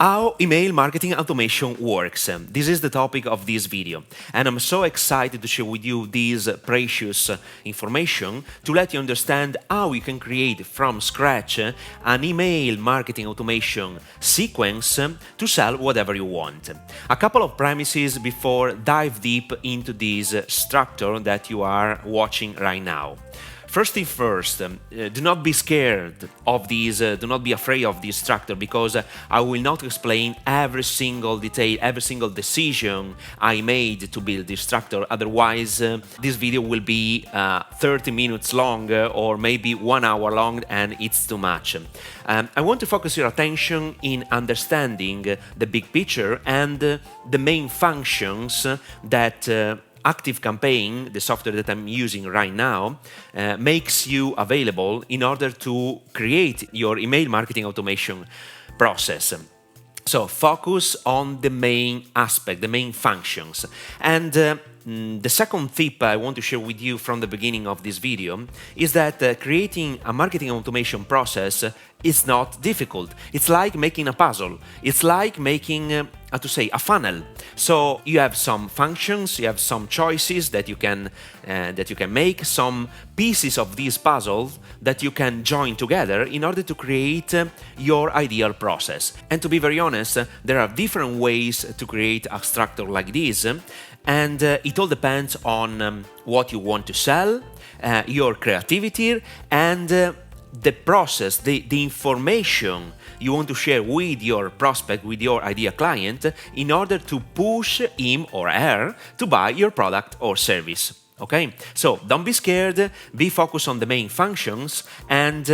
How email marketing automation works. This is the topic of this video, and I'm so excited to share with you this precious information to let you understand how you can create from scratch an email marketing automation sequence to sell whatever you want. A couple of premises before dive deep into this structure that you are watching right now. First thing first, do not be scared of these, do not be afraid of this structure, because I will not explain every single detail, every single decision I made to build this structure. Otherwise, this video will be 30 minutes long or maybe 1 hour long, and it's too much. I want to focus your attention in understanding the big picture and the main functions that ActiveCampaign, the software that I'm using right now, makes you available in order to create your email marketing automation process. So focus on the main aspect, the main functions. And the second tip I want to share with you from the beginning of this video is that creating a marketing automation process is not difficult. It's like making a puzzle. It's like making, a funnel. So you have some functions, you have some choices that you can make, some pieces of this puzzle that you can join together in order to create your ideal process. And to be very honest, there are different ways to create a structure like this, and it all depends on what you want to sell, your creativity, and the process, the information you want to share with your prospect, with your ideal client, in order to push him or her to buy your product or service. Okay? So don't be scared, be focused on the main functions, and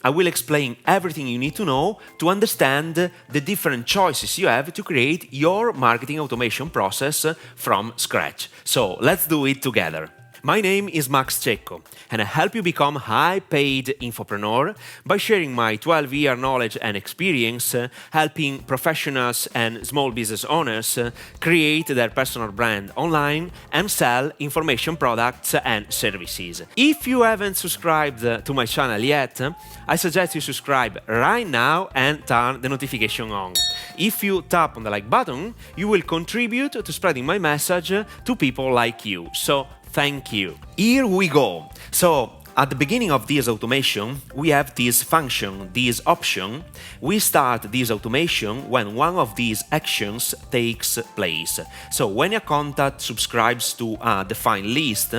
I will explain everything you need to know to understand the different choices you have to create your marketing automation process from scratch. So let's do it together. My name is Cecco, and I help you become a high-paid infopreneur by sharing my 12-year knowledge and experience, helping professionals and small business owners create their personal brand online and sell information products and services. If you haven't subscribed to my channel yet, I suggest you subscribe right now and turn the notification on. If you tap on the like button, you will contribute to spreading my message to people like you. So thank you. Here we go. So at the beginning of this automation, we have this function, this option. We start this automation when one of these actions takes place. So when a contact subscribes to a defined list,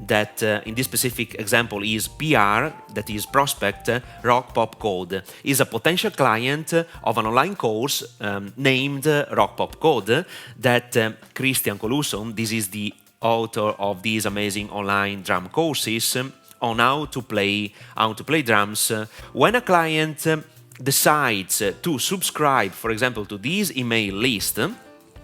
that in this specific example is PR, that is prospect, Rock Pop Code, is a potential client of an online course named Rock Pop Code that Christian Coluson, this is the author of these amazing online drum courses on how to play drums. When a client decides to subscribe, for example, to this email list,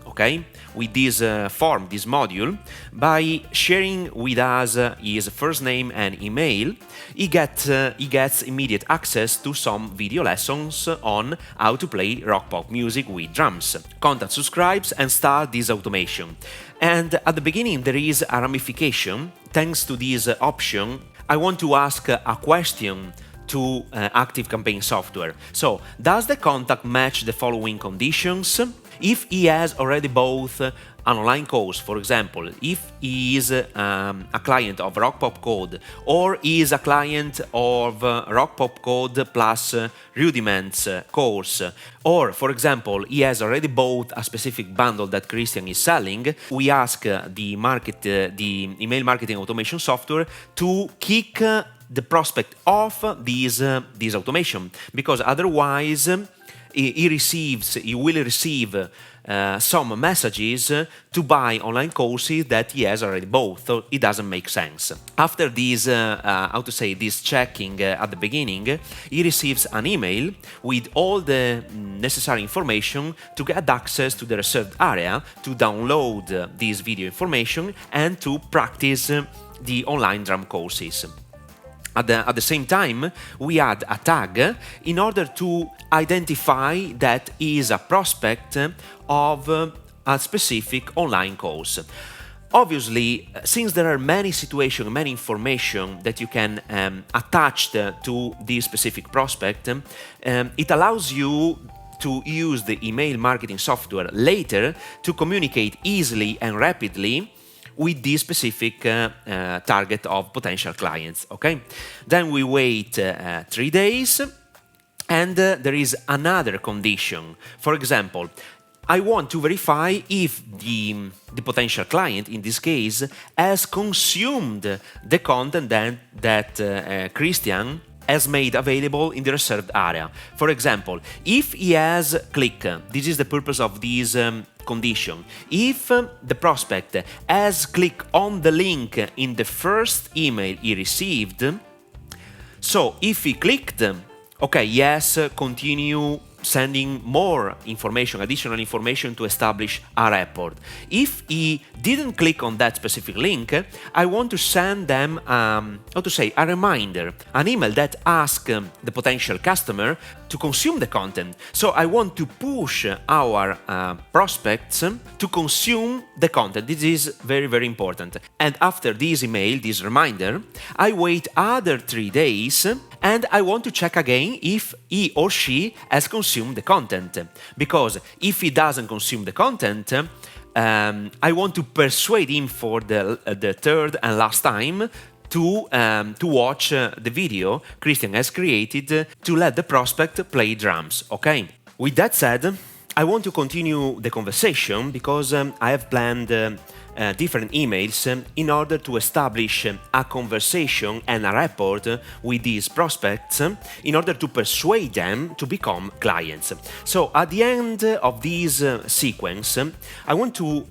okay, with this form, this module, by sharing with us his first name and email, he gets immediate access to some video lessons on how to play rock pop music with drums. Contact subscribes and start this automation. And at the beginning there is a ramification. Thanks to this option, I want to ask a question to ActiveCampaign software. So, does the contact match the following conditions? If he has already bought an online course, for example, if he is a client of Rock Pop Code, or he is a client of Rock Pop Code plus Rudiments course, or, for example, he has already bought a specific bundle that Christian is selling, we ask the email marketing automation software to kick the prospect off this automation, because otherwise he will receive some messages to buy online courses that he has already bought, so it doesn't make sense. After this, this checking at the beginning, he receives an email with all the necessary information to get access to the reserved area, to download this video information and to practice the online drum courses. At the same time, we add a tag in order to identify that he is a prospect of a specific online course. Obviously, since there are many situations, many information that you can attach to this specific prospect, it allows you to use the email marketing software later to communicate easily and rapidly with this specific target of potential clients, okay? Then we wait 3 days, and there is another condition. For example, I want to verify if the potential client, in this case, has consumed the content that Christian has made available in the reserved area. For example, if he has clicked, this is the purpose of this condition, if the prospect has clicked on the link in the first email he received, so if he clicked, okay, yes, continue sending more information, additional information to establish a rapport. If he didn't click on that specific link, I want to send them, a reminder, an email that asks the potential customer to consume the content. So I want to push our prospects to consume the content. This is very, very important. And after this email, this reminder, I wait other 3 days and I want to check again if he or she has consumed the content. Because if he doesn't consume the content, I want to persuade him for the third and last time to watch the video Christian has created to let the prospect play drums, okay? With that said, I want to continue the conversation because I have planned different emails in order to establish a conversation and a rapport with these prospects in order to persuade them to become clients. So at the end of this sequence, I want to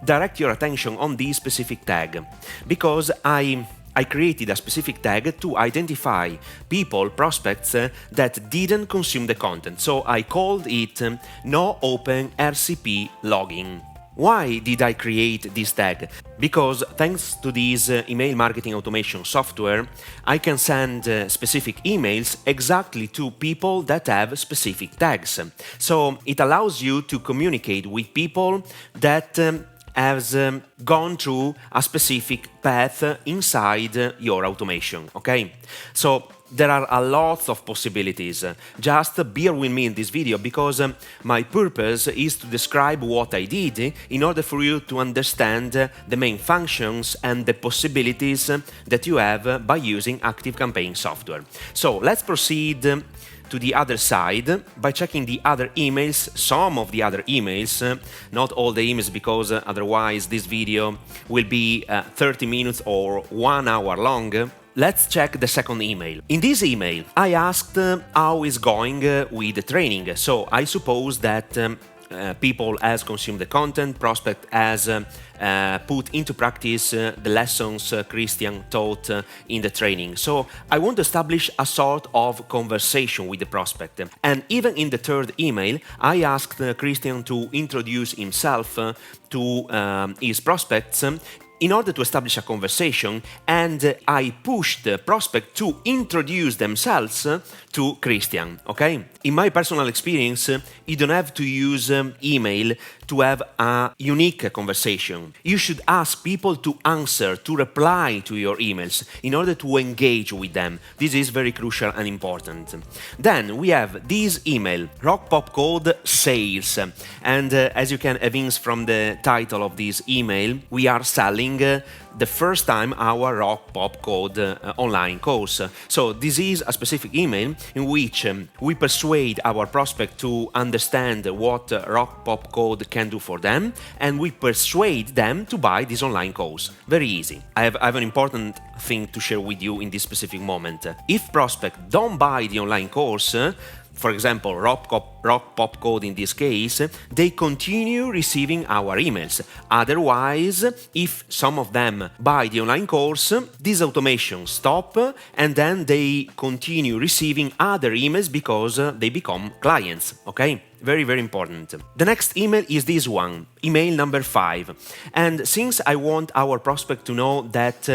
direct your attention on this specific tag because I created a specific tag to identify people, prospects that didn't consume the content. So I called it No Open RCP Login. Why did I create this tag? Because thanks to this email marketing automation software, I can send specific emails exactly to people that have specific tags. So it allows you to communicate with people that has gone through a specific path inside your automation, okay? So there are a lot of possibilities. Just bear with me in this video because my purpose is to describe what I did in order for you to understand the main functions and the possibilities that you have by using ActiveCampaign software. So let's proceed to the other side by checking the other emails, some of the other emails, not all the emails because otherwise this video will be 30 minutes or 1 hour long. Let's check the second email. In this email, I asked how is going with the training. So I suppose that people has consumed the content, prospect has put into practice the lessons Christian taught in the training. So I want to establish a sort of conversation with the prospect. And even in the third email, I asked Christian to introduce himself to his prospects in order to establish a conversation, and I pushed the prospect to introduce themselves to Christian, okay? In my personal experience, you don't have to use email to have a unique conversation. You should ask people to answer, to reply to your emails in order to engage with them. This is very crucial and important. Then we have this email, Rock Pop Code Sales. And as you can evince from the title of this email, we are selling the first time our Rock Pop Code online course. So this is a specific email in which we persuade our prospect to understand what Rock Pop Code can do for them, and we persuade them to buy this online course. Very easy. I have an important thing to share with you in this specific moment. If prospect don't buy the online course, for example, Rock Pop Code in this case, they continue receiving our emails. Otherwise, if some of them buy the online course, this automation stop and then they continue receiving other emails because they become clients, okay? Very, very important. The next email is this one, email number 5. And since I want our prospect to know that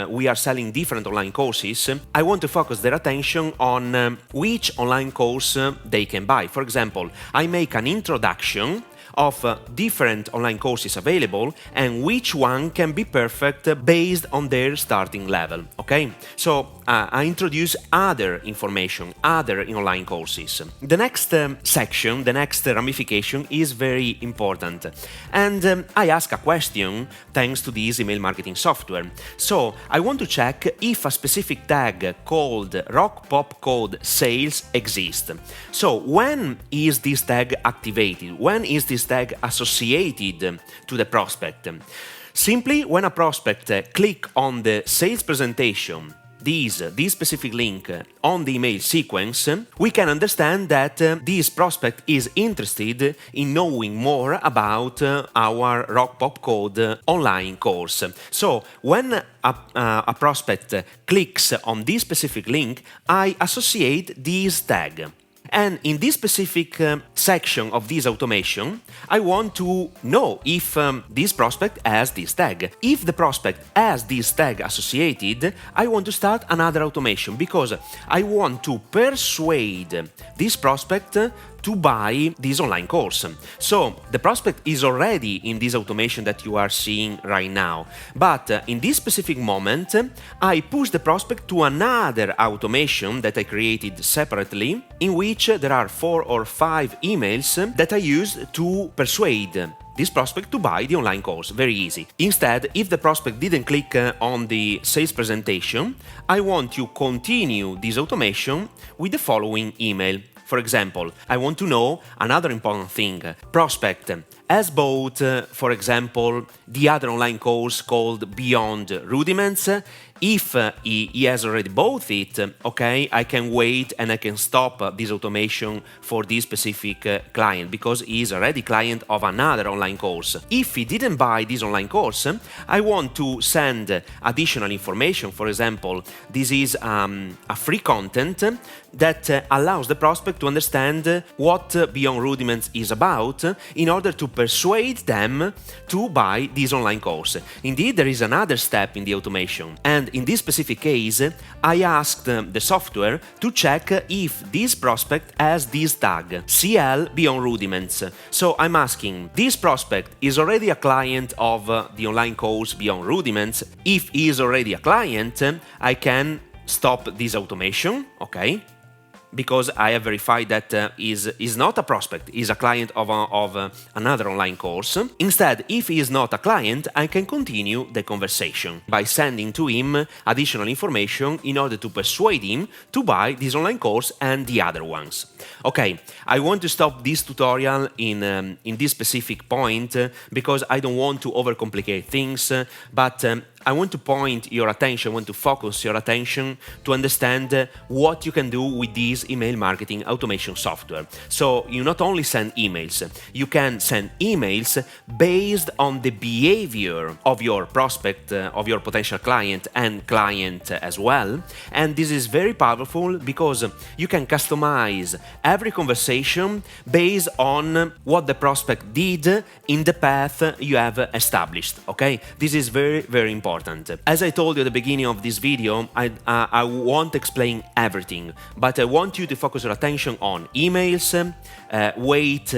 we are selling different online courses, I want to focus their attention on which online course they can buy. For example, I make an introduction of different online courses available and which one can be perfect based on their starting level. Okay, so I introduce other information, other online courses. The next section, the next ramification is very important, and I ask a question thanks to this email marketing software. So I want to check if a specific tag called Rock Pop Code Sales exists. So when is this tag activated? When is this tag associated to the prospect? Simply when a prospect click on the sales presentation, this specific link on the email sequence, we can understand that this prospect is interested in knowing more about our Rock Pop Code online course. So when a prospect clicks on this specific link, I associate this tag. And in this specific section of this automation, I want to know if this prospect has this tag. If the prospect has this tag associated, I want to start another automation because I want to persuade this prospect to buy this online course. So the prospect is already in this automation that you are seeing right now, but in this specific moment I push the prospect to another automation that I created separately, in which there are 4 or 5 emails that I use to persuade this prospect to buy the online course. Very easy. Instead, if the prospect didn't click on the sales presentation, I want to continue this automation with the following email. For example, I want to know another important thing. Prospect has bought, for example, the other online course called Beyond Rudiments. If he has already bought it, okay, I can wait and I can stop this automation for this specific client because he is already client of another online course. If he didn't buy this online course, I want to send additional information. For example, this is a free content that allows the prospect to understand what Beyond Rudiments is about in order to persuade them to buy this online course. Indeed, there is another step in the automation, and in this specific case, I asked the software to check if this prospect has this tag, CL Beyond Rudiments. So I'm asking, this prospect is already a client of the online course Beyond Rudiments. If he is already a client, I can stop this automation, okay? Because I have verified that is not a prospect, is a client of another online course. Instead, if he is not a client, I can continue the conversation by sending to him additional information in order to persuade him to buy this online course and the other ones. Okay, I want to stop this tutorial in this specific point because I don't want to overcomplicate things, but I want to point your attention, I want to focus your attention to understand what you can do with this email marketing automation software. So you not only send emails, you can send emails based on the behavior of your prospect, of your potential client and client as well. And this is very powerful because you can customize every conversation based on what the prospect did in the path you have established. Okay, this is very, very important. As I told you at the beginning of this video, I won't explain everything, but I want you to focus your attention on emails, wait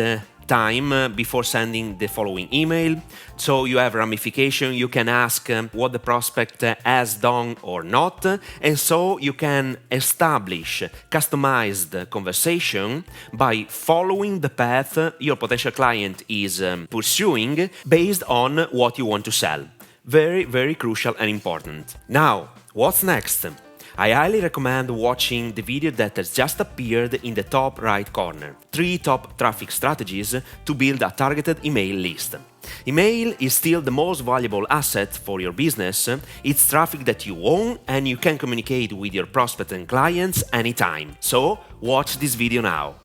time before sending the following email. So you have ramification, you can ask what the prospect has done or not, and so you can establish customized conversation by following the path your potential client is pursuing based on what you want to sell. Very, very crucial and important. Now, what's next? I highly recommend watching the video that has just appeared in the top right corner. 3 top traffic strategies to build a targeted email list. Email is still the most valuable asset for your business. It's traffic that you own and you can communicate with your prospects and clients anytime. So, watch this video now.